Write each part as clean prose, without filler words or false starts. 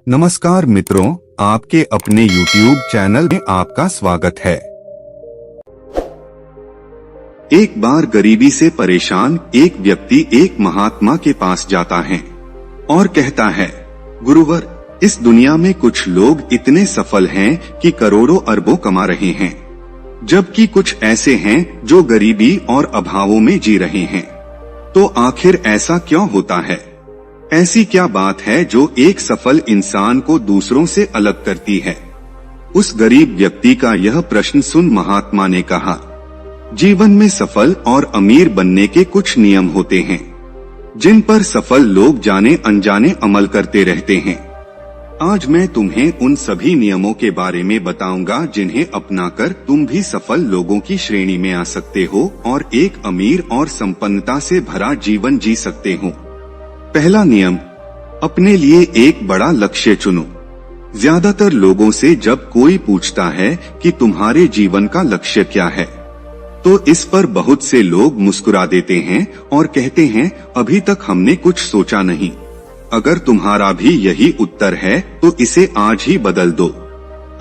नमस्कार मित्रों, आपके अपने YouTube चैनल में आपका स्वागत है। एक बार गरीबी से परेशान एक व्यक्ति एक महात्मा के पास जाता है और कहता है, गुरुवर, इस दुनिया में कुछ लोग इतने सफल हैं कि करोड़ों अरबों कमा रहे हैं, जबकि कुछ ऐसे हैं जो गरीबी और अभावों में जी रहे हैं। तो आखिर ऐसा क्यों होता है? ऐसी क्या बात है जो एक सफल इंसान को दूसरों से अलग करती है? उस गरीब व्यक्ति का यह प्रश्न सुन महात्मा ने कहा, जीवन में सफल और अमीर बनने के कुछ नियम होते हैं, जिन पर सफल लोग जाने अनजाने अमल करते रहते हैं। आज मैं तुम्हें उन सभी नियमों के बारे में बताऊंगा जिन्हें अपनाकर तुम भी सफल लोगों की श्रेणी में आ सकते हो और एक अमीर और संपन्नता से भरा जीवन जी सकते हो। पहला नियम, अपने लिए एक बड़ा लक्ष्य चुनो। ज्यादातर लोगों से जब कोई पूछता है कि तुम्हारे जीवन का लक्ष्य क्या है, तो इस पर बहुत से लोग मुस्कुरा देते हैं और कहते हैं, अभी तक हमने कुछ सोचा नहीं। अगर तुम्हारा भी यही उत्तर है तो इसे आज ही बदल दो।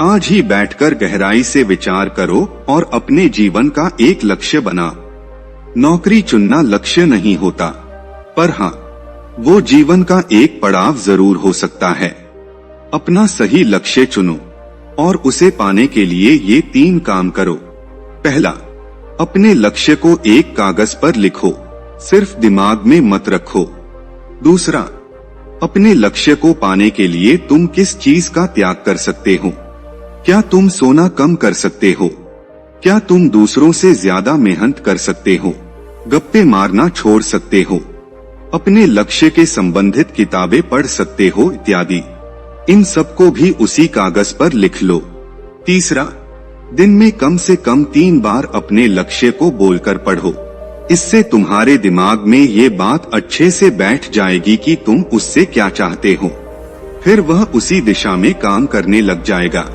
आज ही बैठकर गहराई से विचार करो और अपने जीवन का एक लक्ष्य बनाओ। नौकरी चुनना लक्ष्य नहीं होता, पर हाँ, वो जीवन का एक पड़ाव जरूर हो सकता है। अपना सही लक्ष्य चुनो और उसे पाने के लिए ये 3 काम करो। पहला, अपने लक्ष्य को एक कागज पर लिखो, सिर्फ दिमाग में मत रखो। दूसरा, अपने लक्ष्य को पाने के लिए तुम किस चीज का त्याग कर सकते हो? क्या तुम सोना कम कर सकते हो? क्या तुम दूसरों से ज्यादा मेहनत कर सकते हो? गप्पे मारना छोड़ सकते हो? अपने लक्ष्य के संबंधित किताबें पढ़ सकते हो इत्यादि। इन सबको भी उसी कागज पर लिख लो। तीसरा, दिन में कम से कम 3 बार अपने लक्ष्य को बोलकर पढ़ो। इससे तुम्हारे दिमाग में ये बात अच्छे से बैठ जाएगी कि तुम उससे क्या चाहते हो। फिर वह उसी दिशा में काम करने लग जाएगा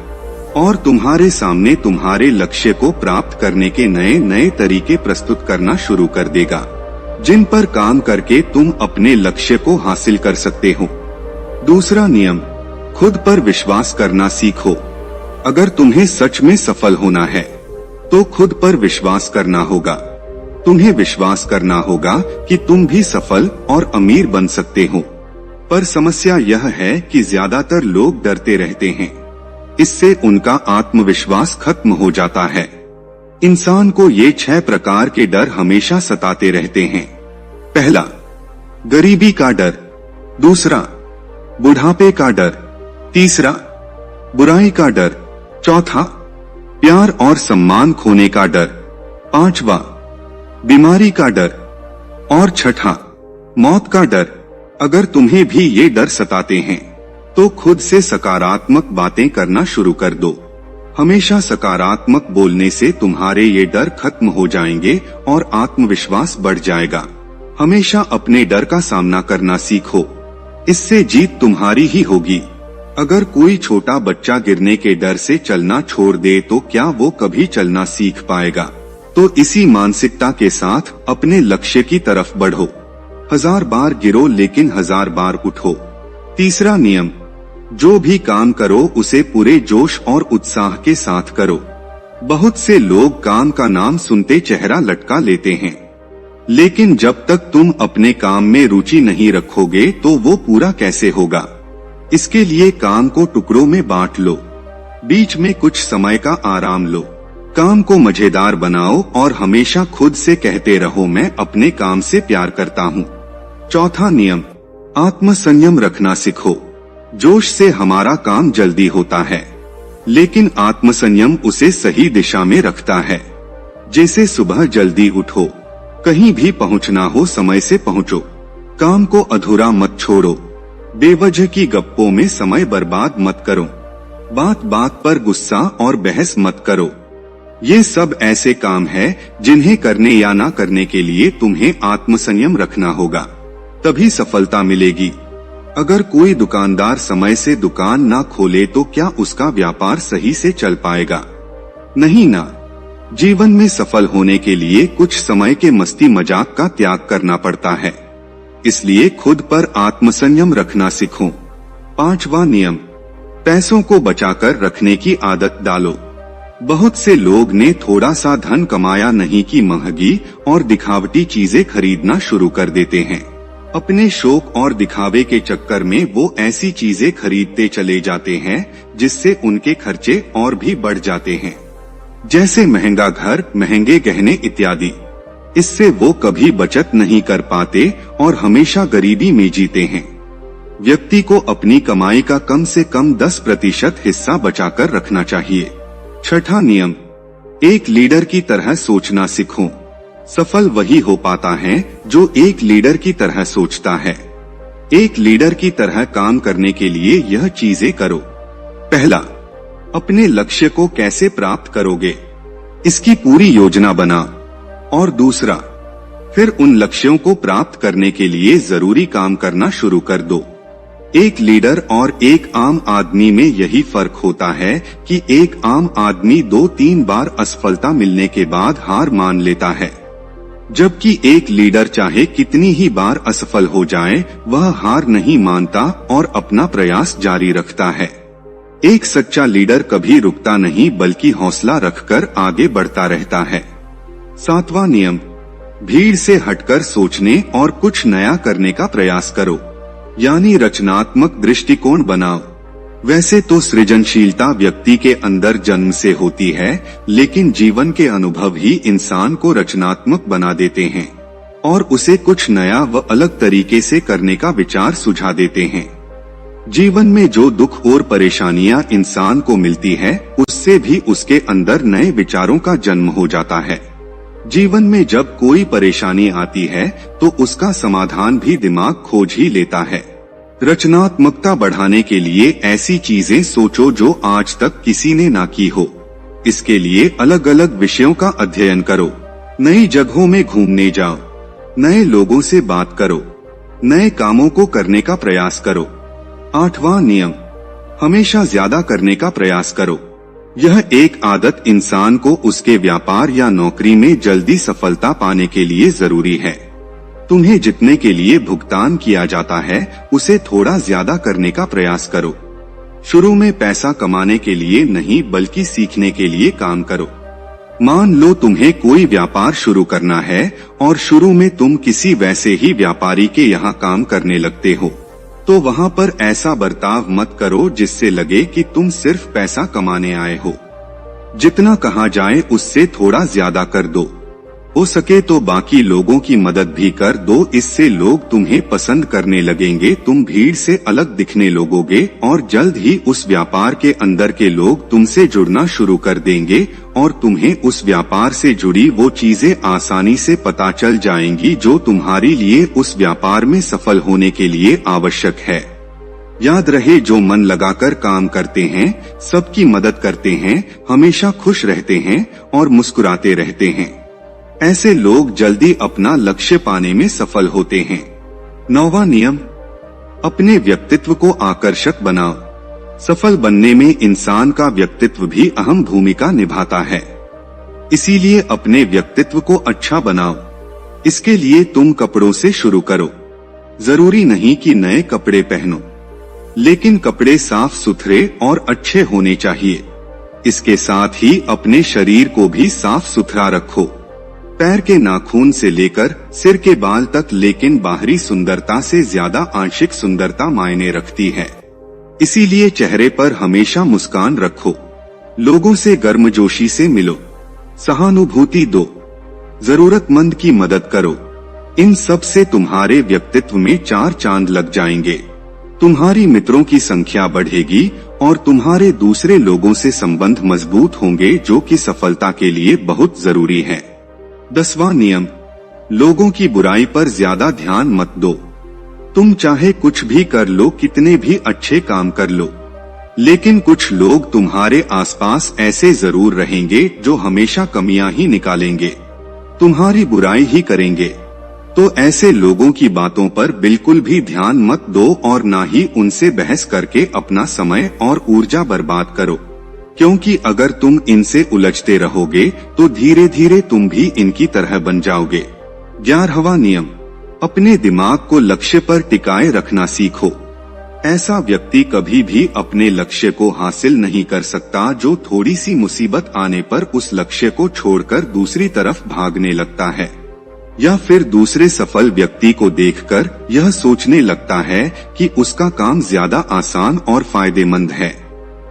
और तुम्हारे सामने तुम्हारे लक्ष्य को प्राप्त करने के नए नए तरीके प्रस्तुत करना शुरू कर देगा, जिन पर काम करके तुम अपने लक्ष्य को हासिल कर सकते हो। दूसरा नियम, खुद पर विश्वास करना सीखो। अगर तुम्हें सच में सफल होना है तो खुद पर विश्वास करना होगा। तुम्हें विश्वास करना होगा कि तुम भी सफल और अमीर बन सकते हो। पर समस्या यह है कि ज्यादातर लोग डरते रहते हैं। इससे उनका आत्मविश्वास खत्म हो जाता है। इंसान को ये 6 प्रकार के डर हमेशा सताते रहते हैं। पहला, गरीबी का डर। दूसरा, बुढ़ापे का डर। तीसरा, बुराई का डर। चौथा, प्यार और सम्मान खोने का डर। 5वां, बीमारी का डर। और छठा, मौत का डर। अगर तुम्हें भी ये डर सताते हैं तो खुद से सकारात्मक बातें करना शुरू कर दो। हमेशा सकारात्मक बोलने से तुम्हारे ये डर खत्म हो जाएंगे और आत्मविश्वास बढ़ जाएगा। हमेशा अपने डर का सामना करना सीखो, इससे जीत तुम्हारी ही होगी। अगर कोई छोटा बच्चा गिरने के डर से चलना छोड़ दे तो क्या वो कभी चलना सीख पाएगा? तो इसी मानसिकता के साथ अपने लक्ष्य की तरफ बढ़ो। 1000 बार गिरो लेकिन 1000 बार उठो। तीसरा नियम, जो भी काम करो उसे पूरे जोश और उत्साह के साथ करो। बहुत से लोग काम का नाम सुनते चेहरा लटका लेते हैं, लेकिन जब तक तुम अपने काम में रुचि नहीं रखोगे तो वो पूरा कैसे होगा? इसके लिए काम को टुकड़ों में बांट लो। बीच में कुछ समय का आराम लो। काम को मजेदार बनाओ और हमेशा खुद से कहते रहो, मैं अपने काम से प्यार करता हूँ। चौथा नियम, आत्मसंयम रखना सीखो। जोश से हमारा काम जल्दी होता है, लेकिन आत्मसंयम उसे सही दिशा में रखता है। जैसे सुबह जल्दी उठो, कहीं भी पहुंचना हो समय से पहुंचो। काम को अधूरा मत छोड़ो। बेवजह की गप्पों में समय बर्बाद मत करो। बात बात पर गुस्सा और बहस मत करो। ये सब ऐसे काम है जिन्हें करने या ना करने के लिए तुम्हें आत्मसंयम रखना होगा, तभी सफलता मिलेगी। अगर कोई दुकानदार समय से दुकान ना खोले तो क्या उसका व्यापार सही से चल पाएगा? नहीं ना। जीवन में सफल होने के लिए कुछ समय के मस्ती मजाक का त्याग करना पड़ता है। इसलिए खुद पर आत्मसंयम रखना सीखो। 5वां नियम, पैसों को बचाकर रखने की आदत डालो। बहुत से लोग ने थोड़ा सा धन कमाया नहीं कि महंगी और दिखावटी चीजें खरीदना शुरू कर देते हैं। अपने शौक और दिखावे के चक्कर में वो ऐसी चीजें खरीदते चले जाते हैं जिससे उनके खर्चे और भी बढ़ जाते हैं, जैसे महंगा घर, महंगे गहने इत्यादि। इससे वो कभी बचत नहीं कर पाते और हमेशा गरीबी में जीते हैं। व्यक्ति को अपनी कमाई का कम से कम 10% हिस्सा बचाकर रखना चाहिए। 6वां नियम, एक लीडर की तरह सोचना सीखो। सफल वही हो पाता है जो एक लीडर की तरह सोचता है। एक लीडर की तरह काम करने के लिए यह चीजें करो। पहला, अपने लक्ष्य को कैसे प्राप्त करोगे, इसकी पूरी योजना बना। और दूसरा, फिर उन लक्ष्यों को प्राप्त करने के लिए जरूरी काम करना शुरू कर दो। एक लीडर और एक आम आदमी में यही फर्क होता है कि एक आम आदमी 2-3 बार असफलता मिलने के बाद हार मान लेता है, जबकि एक लीडर चाहे कितनी ही बार असफल हो जाए वह हार नहीं मानता और अपना प्रयास जारी रखता है। एक सच्चा लीडर कभी रुकता नहीं बल्कि हौसला रखकर आगे बढ़ता रहता है। 7वां नियम, भीड़ से हटकर सोचने और कुछ नया करने का प्रयास करो, यानी रचनात्मक दृष्टिकोण बनाओ। वैसे तो सृजनशीलता व्यक्ति के अंदर जन्म से होती है, लेकिन जीवन के अनुभव ही इंसान को रचनात्मक बना देते हैं और उसे कुछ नया व अलग तरीके से करने का विचार सुझा देते हैं। जीवन में जो दुख और परेशानियां इंसान को मिलती है, उससे भी उसके अंदर नए विचारों का जन्म हो जाता है। जीवन में जब कोई परेशानी आती है तो उसका समाधान भी दिमाग खोज ही लेता है। रचनात्मकता बढ़ाने के लिए ऐसी चीजें सोचो जो आज तक किसी ने ना की हो। इसके लिए अलग अलग विषयों का अध्ययन करो, नई जगहों में घूमने जाओ, नए लोगों से बात करो, नए कामों को करने का प्रयास करो। 8वां नियम, हमेशा ज्यादा करने का प्रयास करो। यह एक आदत इंसान को उसके व्यापार या नौकरी में जल्दी सफलता पाने के लिए जरूरी है। तुम्हें जितने के लिए भुगतान किया जाता है उसे थोड़ा ज्यादा करने का प्रयास करो। शुरू में पैसा कमाने के लिए नहीं बल्कि सीखने के लिए काम करो। मान लो तुम्हें कोई व्यापार शुरू करना है और शुरू में तुम किसी वैसे ही व्यापारी के यहाँ काम करने लगते हो, तो वहाँ पर ऐसा बर्ताव मत करो जिससे लगे कि तुम सिर्फ पैसा कमाने आए हो। जितना कहा जाए उससे थोड़ा ज्यादा कर दो। हो सके तो बाकी लोगों की मदद भी कर दो, इससे लोग तुम्हें पसंद करने लगेंगे, तुम भीड़ से अलग दिखने लगोगे और जल्द ही उस व्यापार के अंदर के लोग तुमसे जुड़ना शुरू कर देंगे और तुम्हें उस व्यापार से जुड़ी वो चीजें आसानी से पता चल जाएंगी जो तुम्हारे लिए उस व्यापार में सफल होने के लिए आवश्यक है। याद रहे, जो मन लगाकर काम करते हैं, सबकी मदद करते हैं, हमेशा खुश रहते हैं और मुस्कुराते रहते हैं, ऐसे लोग जल्दी अपना लक्ष्य पाने में सफल होते हैं। 9वां नियम, अपने व्यक्तित्व को आकर्षक बनाओ। सफल बनने में इंसान का व्यक्तित्व भी अहम भूमिका निभाता है, इसीलिए अपने व्यक्तित्व को अच्छा बनाओ। इसके लिए तुम कपड़ों से शुरू करो। जरूरी नहीं कि नए कपड़े पहनो, लेकिन कपड़े साफ सुथरे और अच्छे होने चाहिए। इसके साथ ही अपने शरीर को भी साफ सुथरा रखो, पैर के नाखून से लेकर सिर के बाल तक, लेकिन बाहरी सुंदरता से ज्यादा आंशिक सुंदरता मायने रखती है। इसीलिए चेहरे पर हमेशा मुस्कान रखो, लोगों से गर्मजोशी से मिलो, सहानुभूति दो, जरूरतमंद की मदद करो। इन सब से तुम्हारे व्यक्तित्व में 4 चांद लग जाएंगे। तुम्हारी मित्रों की संख्या बढ़ेगी और तुम्हारे दूसरे लोगों से संबंध मजबूत होंगे, जो कि सफलता के लिए बहुत जरूरी है। 10वां नियम, लोगों की बुराई पर ज्यादा ध्यान मत दो। तुम चाहे कुछ भी कर लो, कितने भी अच्छे काम कर लो, लेकिन कुछ लोग तुम्हारे आसपास ऐसे जरूर रहेंगे जो हमेशा कमियां ही निकालेंगे, तुम्हारी बुराई ही करेंगे। तो ऐसे लोगों की बातों पर बिल्कुल भी ध्यान मत दो और ना ही उनसे बहस करके अपना समय और ऊर्जा बर्बाद करो, क्योंकि अगर तुम इनसे उलझते रहोगे तो धीरे धीरे तुम भी इनकी तरह बन जाओगे। 11वां नियम, अपने दिमाग को लक्ष्य पर टिकाए रखना सीखो। ऐसा व्यक्ति कभी भी अपने लक्ष्य को हासिल नहीं कर सकता जो थोड़ी सी मुसीबत आने पर उस लक्ष्य को छोड़कर दूसरी तरफ भागने लगता है, या फिर दूसरे सफल व्यक्ति को देखकर यह सोचने लगता है कि उसका काम ज्यादा आसान और फायदेमंद है,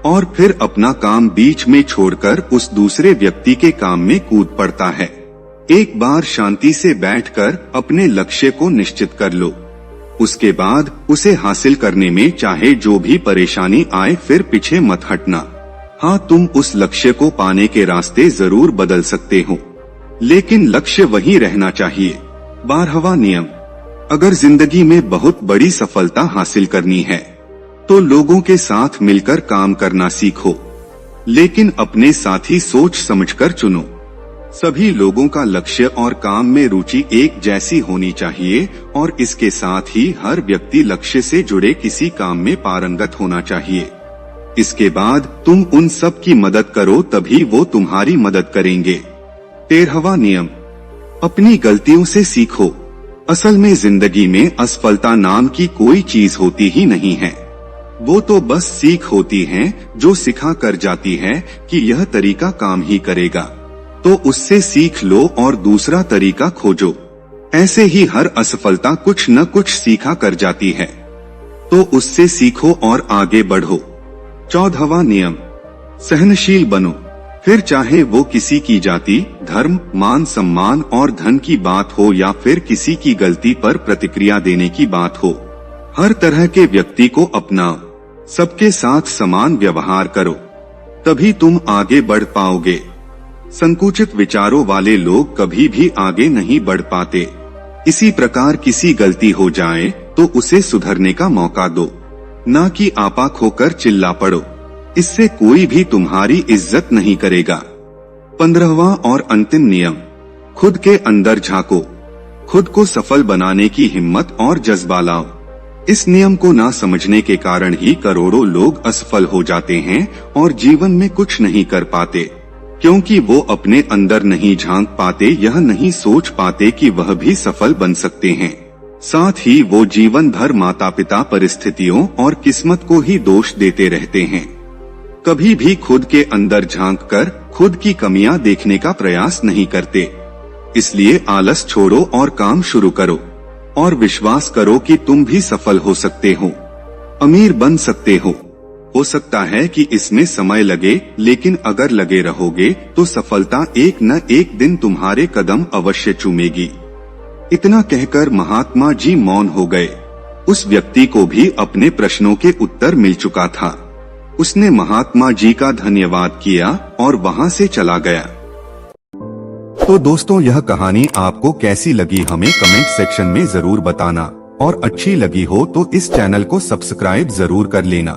और फिर अपना काम बीच में छोड़कर उस दूसरे व्यक्ति के काम में कूद पड़ता है। एक बार शांति से बैठकर अपने लक्ष्य को निश्चित कर लो, उसके बाद उसे हासिल करने में चाहे जो भी परेशानी आए फिर पीछे मत हटना। हाँ, तुम उस लक्ष्य को पाने के रास्ते जरूर बदल सकते हो, लेकिन लक्ष्य वही रहना चाहिए। 12वां नियम, अगर जिंदगी में बहुत बड़ी सफलता हासिल करनी है तो लोगों के साथ मिलकर काम करना सीखो, लेकिन अपने साथी सोच समझकर चुनो। सभी लोगों का लक्ष्य और काम में रुचि एक जैसी होनी चाहिए, और इसके साथ ही हर व्यक्ति लक्ष्य से जुड़े किसी काम में पारंगत होना चाहिए। इसके बाद तुम उन सब की मदद करो, तभी वो तुम्हारी मदद करेंगे। 13वां नियम, अपनी गलतियों से सीखो। असल में जिंदगी में असफलता नाम की कोई चीज होती ही नहीं है, वो तो बस सीख होती है जो सिखा कर जाती है कि यह तरीका काम ही करेगा, तो उससे सीख लो और दूसरा तरीका खोजो। ऐसे ही हर असफलता कुछ न कुछ सीखा कर जाती है, तो उससे सीखो और आगे बढ़ो। 14वां नियम, सहनशील बनो। फिर चाहे वो किसी की जाति, धर्म, मान सम्मान और धन की बात हो या फिर किसी की गलती पर प्रतिक्रिया देने की बात हो, हर तरह के व्यक्ति को अपनाओ, सबके साथ समान व्यवहार करो, तभी तुम आगे बढ़ पाओगे। संकुचित विचारों वाले लोग कभी भी आगे नहीं बढ़ पाते। इसी प्रकार किसी गलती हो जाए तो उसे सुधरने का मौका दो, ना कि आपा खोकर चिल्ला पड़ो, इससे कोई भी तुम्हारी इज्जत नहीं करेगा। 15वां और अंतिम नियम, खुद के अंदर झांको, खुद को सफल बनाने की हिम्मत और जज्बा लाओ। इस नियम को ना समझने के कारण ही करोड़ों लोग असफल हो जाते हैं और जीवन में कुछ नहीं कर पाते, क्योंकि वो अपने अंदर नहीं झांक पाते, यह नहीं सोच पाते कि वह भी सफल बन सकते हैं। साथ ही वो जीवन भर माता पिता, परिस्थितियों और किस्मत को ही दोष देते रहते हैं। कभी भी खुद के अंदर झांककर खुद की कमियां देखने का प्रयास नहीं करते। इसलिए आलस छोड़ो और काम शुरू करो, और विश्वास करो कि तुम भी सफल हो सकते हो, अमीर बन सकते हो सकता है कि इसमें समय लगे, लेकिन अगर लगे रहोगे तो सफलता एक न एक दिन तुम्हारे कदम अवश्य चूमेगी। इतना कहकर महात्मा जी मौन हो गए। उस व्यक्ति को भी अपने प्रश्नों के उत्तर मिल चुका था। उसने महात्मा जी का धन्यवाद किया और वहां से चला गया। तो दोस्तों, यह कहानी आपको कैसी लगी हमें कमेंट सेक्शन में जरूर बताना, और अच्छी लगी हो तो इस चैनल को सब्सक्राइब जरूर कर लेना।